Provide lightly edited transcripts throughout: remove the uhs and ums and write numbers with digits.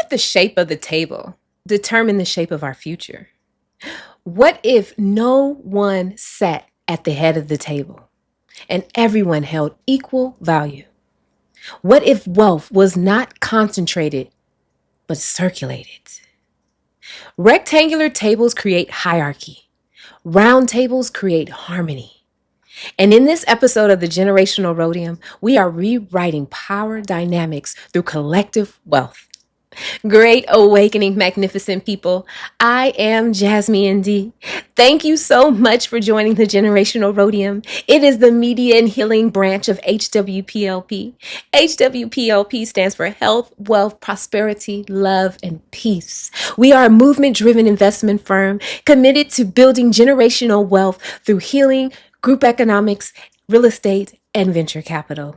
if the shape of the table determined the shape of our future? What if no one sat at the head of the table and everyone held equal value? What if wealth was not concentrated, but circulated? Rectangular tables create hierarchy. Round tables create harmony. And in this episode of the Generational Rhodium, we are rewriting power dynamics through collective wealth. Great awakening, magnificent people. I am Jazmian D. Thank you so much for joining the Generational Rhodium. It is the media and healing branch of HWPLP. HWPLP stands for Health, Wealth, Prosperity, Love, and Peace. We are a movement-driven investment firm committed to building generational wealth through healing, group economics, real estate, and venture capital.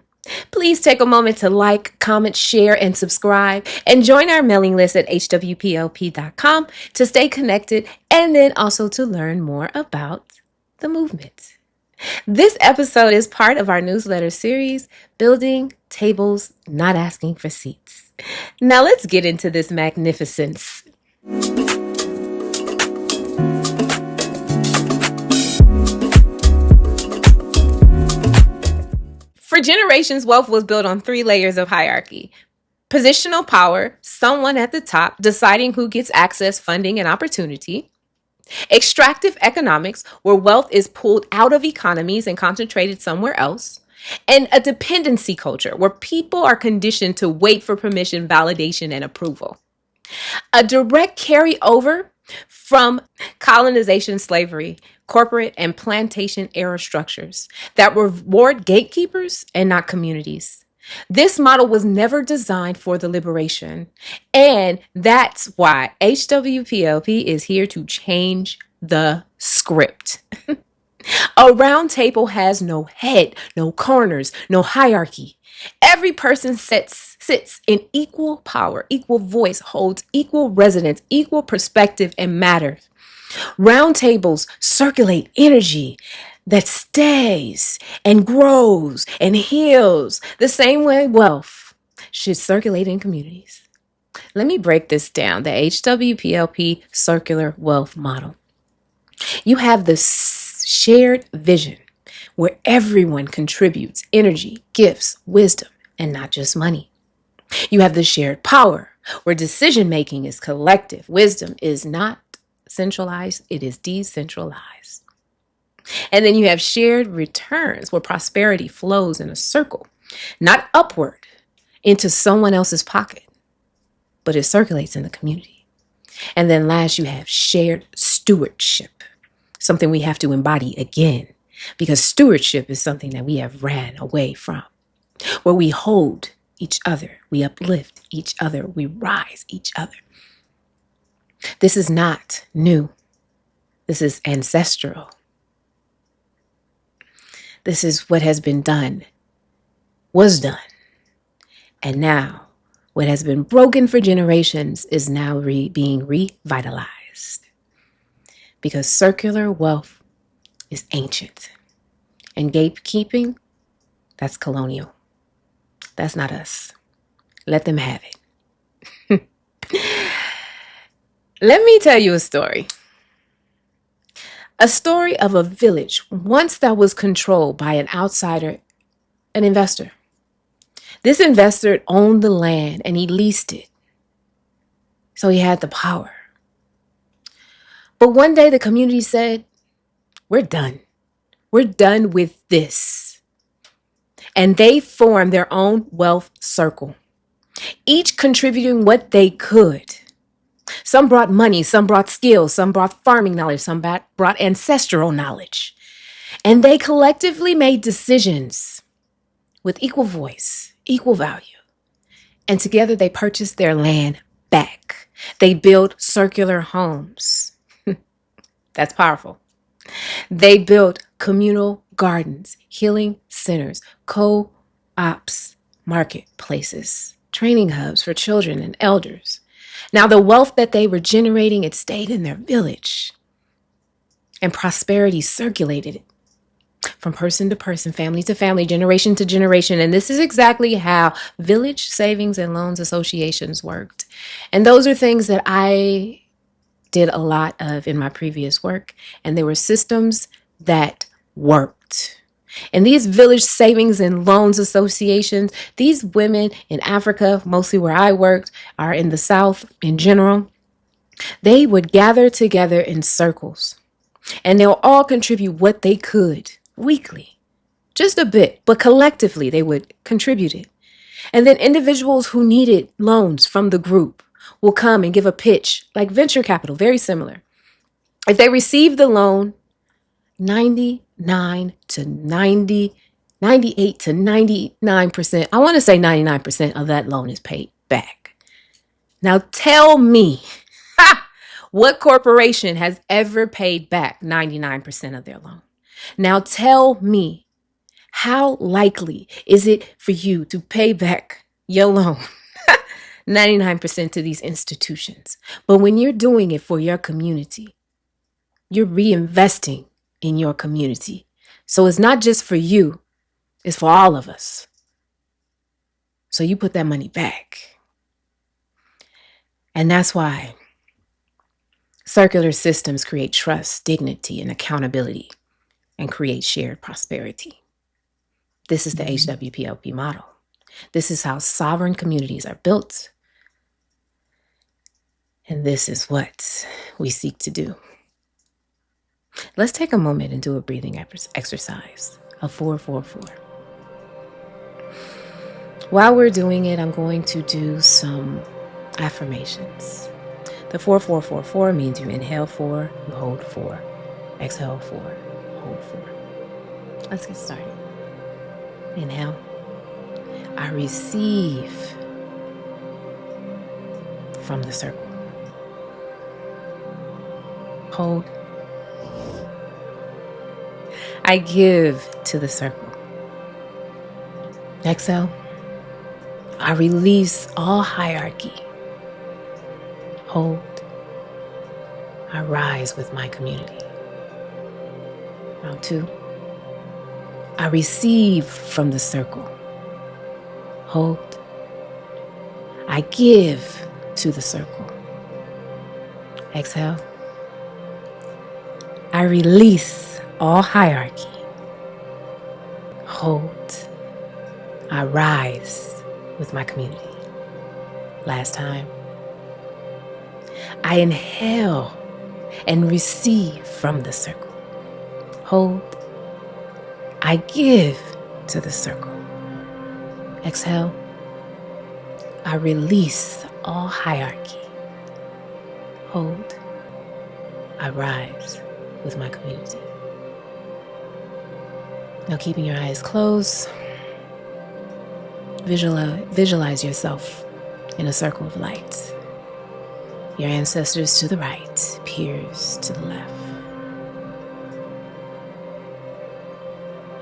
Please take a moment to like, comment, share, and subscribe, and join our mailing list at HWPLP.com to stay connected and then also to learn more about the movement. This episode is part of our newsletter series, Building Tables, Not Asking for Seats. Now let's get into this magnificence. For generations, wealth was built on 3 layers of hierarchy. Positional power, someone at the top deciding who gets access, funding, and opportunity. Extractive economics, where wealth is pulled out of economies and concentrated somewhere else. And a dependency culture, where people are conditioned to wait for permission, validation, and approval. A direct carryover from colonization, slavery, corporate and plantation era structures that reward gatekeepers and not communities. This model was never designed for the liberation, and that's why HWPLP is here to change the script. A round table has no head, no corners, no hierarchy. Every person sits in equal power, equal voice, holds equal resonance, equal perspective, and matters. Round tables circulate energy that stays and grows and heals the same way wealth should circulate in communities. Let me break this down, the HWPLP circular wealth model. You have the shared vision where everyone contributes energy, gifts, wisdom, and not just money. You have the shared power where decision-making is collective. Wisdom is not centralized, it is decentralized. And then you have shared returns where prosperity flows in a circle, not upward into someone else's pocket, but it circulates in the community. And then last, you have shared stewardship, something we have to embody again, because stewardship is something that we have ran away from, where we hold each other, we uplift each other, we rise each other. This is not new. This is ancestral. This is what has been done, was done. And now, what has been broken for generations is now being revitalized. Because circular wealth is ancient. And gatekeeping, that's colonial. That's not us. Let them have it. Let me tell you a story. A story of a village once that was controlled by an outsider, an investor. This investor owned the land and he leased it. So he had the power. But one day the community said, we're done. We're done with this. And they formed their own wealth circle, each contributing what they could. Some brought money, some brought skills, some brought farming knowledge, some brought ancestral knowledge. And they collectively made decisions with equal voice, equal value. And together they purchased their land back. They built circular homes. That's powerful. They built communal gardens, healing centers, co-ops, marketplaces, training hubs for children and elders. Now, the wealth that they were generating, it stayed in their village. And prosperity circulated it. from person to person, family to family, generation to generation. And this is exactly how village savings and loans associations worked. And those are things that I did a lot of in my previous work. And they were systems that worked. And these village savings and loans associations, these women in Africa, mostly where I worked, are in the South in general, they would gather together in circles. And they'll all contribute what they could weekly, just a bit, but collectively they would contribute it. And then individuals who needed loans from the group will come and give a pitch, like venture capital, very similar. If they receive the loan, 99 to 90, 98 to 99%, I want to say 99% of that loan is paid back. Now tell me, what corporation has ever paid back 99% of their loan? Now tell me, how likely is it for you to pay back your loan 99% to these institutions? But when you're doing it for your community, you're reinvesting in your community. So it's not just for you, it's for all of us. So you put that money back. And that's why circular systems create trust, dignity, and accountability, and create shared prosperity. This is the HWPLP model. This is how sovereign communities are built. And this is what we seek to do. Let's take a moment and do a breathing exercise, a 4-4-4. While we're doing it, I'm going to do some affirmations. The 4-4-4-4 means you inhale 4, you hold 4, exhale 4, hold 4. Let's get started. Inhale. I receive from the circle. Hold. I give to the circle. Exhale. I release all hierarchy. Hold. I rise with my community. Round 2. I receive from the circle. Hold. I give to the circle. Exhale. I release all hierarchy. Hold. I rise with my community. Last time. I inhale and receive from the circle. Hold. I give to the circle. Exhale. I release all hierarchy. Hold. I rise with my community. Now, keeping your eyes closed, visualize yourself in a circle of light. Your ancestors to the right, peers to the left.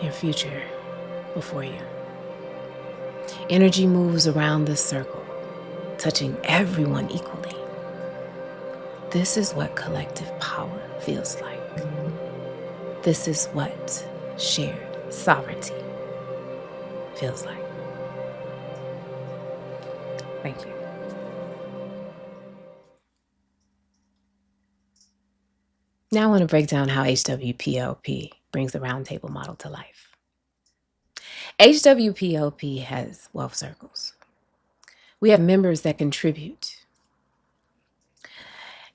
Your future before you. Energy moves around this circle, touching everyone equally. This is what collective power feels like. This is what shared sovereignty feels like. Thank you. Now I want to break down how HWPLP brings the roundtable model to life. HWPLP has wealth circles. We have members that contribute.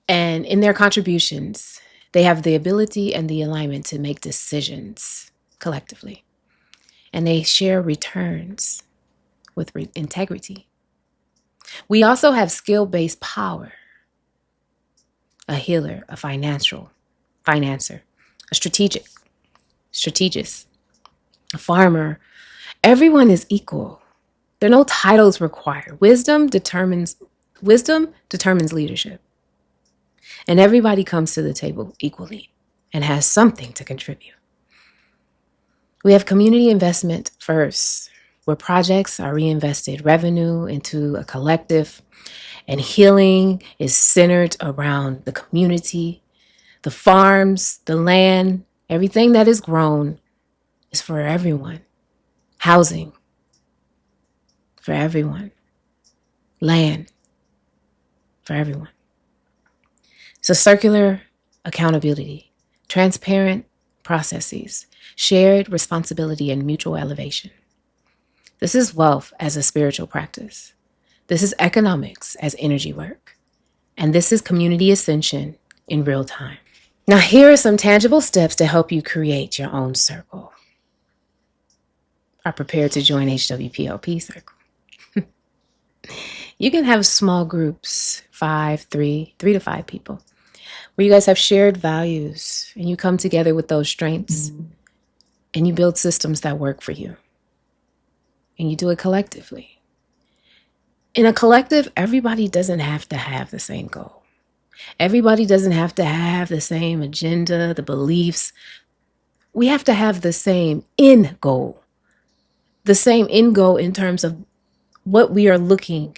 And in their contributions, they have the ability and the alignment to make decisions collectively. And they share returns with integrity. We also have skill-based power, a healer, a financer, a strategist, a farmer. Everyone is equal. There are no titles required. Wisdom determines leadership. And everybody comes to the table equally and has something to contribute. We have community investment first, where projects are reinvested revenue into a collective, and healing is centered around the community, the farms, the land, everything that is grown is for everyone. Housing for everyone. Land for everyone. So circular accountability, transparent processes, shared responsibility, and mutual elevation. This is wealth as a spiritual practice. This is economics as energy work. And this is community ascension in real time. Now, here are some tangible steps to help you create your own circle. Are prepared to join HWPLP circle. You can have small groups, 3 to 5 people, where you guys have shared values and you come together with those strengths and you build systems that work for you. And you do it collectively. In a collective, everybody doesn't have to have the same goal. Everybody doesn't have to have the same agenda, the beliefs. We have to have the same end goal. The same end goal in terms of what we are looking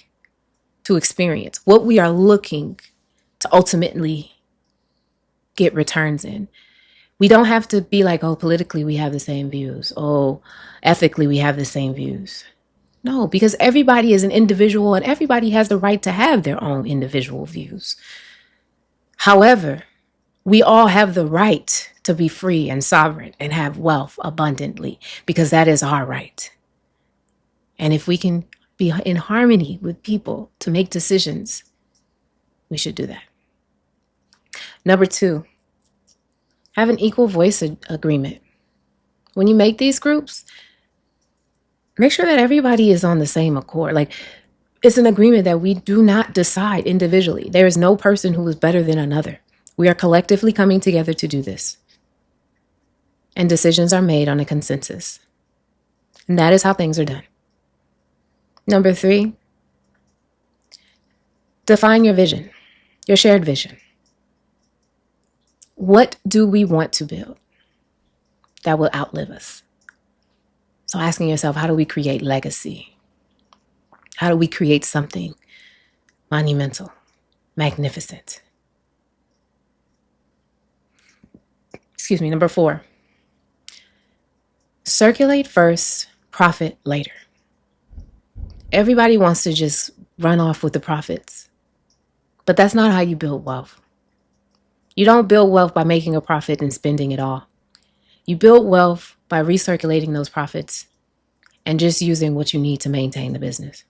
to experience, what we are looking to ultimately get returns in. We don't have to be like, oh, politically we have the same views. Oh, ethically we have the same views. No, because everybody is an individual and everybody has the right to have their own individual views. However, we all have the right to be free and sovereign and have wealth abundantly because that is our right. And if we can be in harmony with people to make decisions, we should do that. Number 2, have an equal voice agreement. When you make these groups, make sure that everybody is on the same accord. Like, it's an agreement that we do not decide individually. There is no person who is better than another. We are collectively coming together to do this. And decisions are made on a consensus. And that is how things are done. Number 3, define your vision, your shared vision. What do we want to build that will outlive us? So asking yourself, how do we create legacy? How do we create something monumental, magnificent? Number 4, circulate first, profit later. Everybody wants to just run off with the profits, but that's not how you build wealth. You don't build wealth by making a profit and spending it all. You build wealth by recirculating those profits and just using what you need to maintain the business.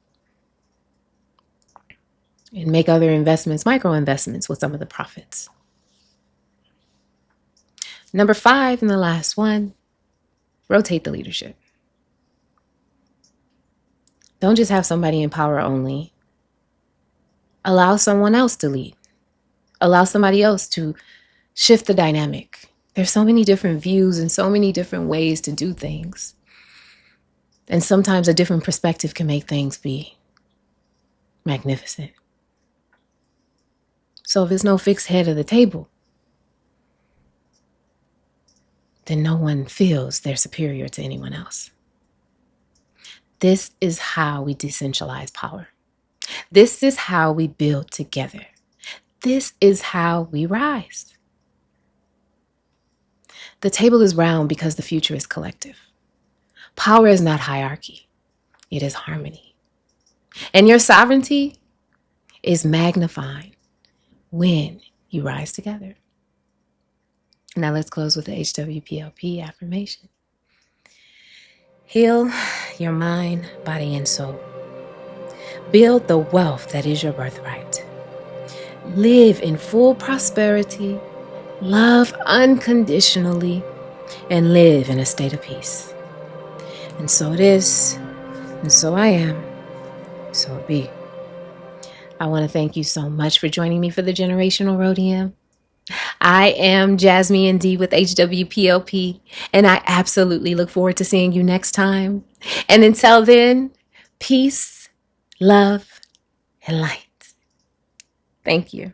And make other investments, micro investments with some of the profits. Number 5, and the last one, rotate the leadership. Don't just have somebody in power only. Allow someone else to lead. Allow somebody else to shift the dynamic. There's so many different views and so many different ways to do things. And sometimes a different perspective can make things be magnificent. So if there's no fixed head of the table, then no one feels they're superior to anyone else. This is how we decentralize power. This is how we build together. This is how we rise. The table is round because the future is collective. Power is not hierarchy. It is harmony. And your sovereignty is magnified when you rise together. Now let's close with the HWPLP affirmation. Heal your mind, body, and soul. Build the wealth that is your birthright. Live in full prosperity, love unconditionally, and live in a state of peace. And so it is, and so I am, so it be. I want to thank you so much for joining me for the Generational Rhodium. I am Jazmian D with HWPLP, and I absolutely look forward to seeing you next time. And until then, peace, love, and light. Thank you.